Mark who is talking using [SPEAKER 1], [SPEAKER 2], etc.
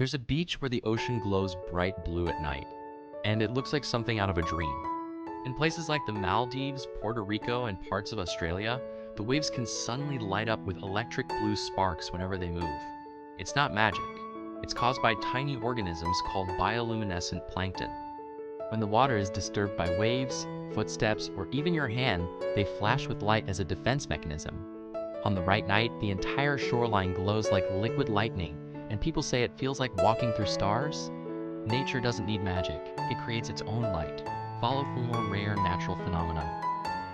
[SPEAKER 1] There's a beach where the ocean glows bright blue at night, and it looks like something out of a dream. In places like the Maldives, Puerto Rico, and parts of Australia, the waves can suddenly light up with electric blue sparks whenever they move. It's not magic. It's caused by tiny organisms called bioluminescent plankton. When the water is disturbed by waves, footsteps, or even your hand, they flash with light as a defense mechanism. On the right night, the entire shoreline glows like liquid lightning, and people say it feels like walking through stars. Nature doesn't need magic, it creates its own light. Follow for more rare natural phenomena.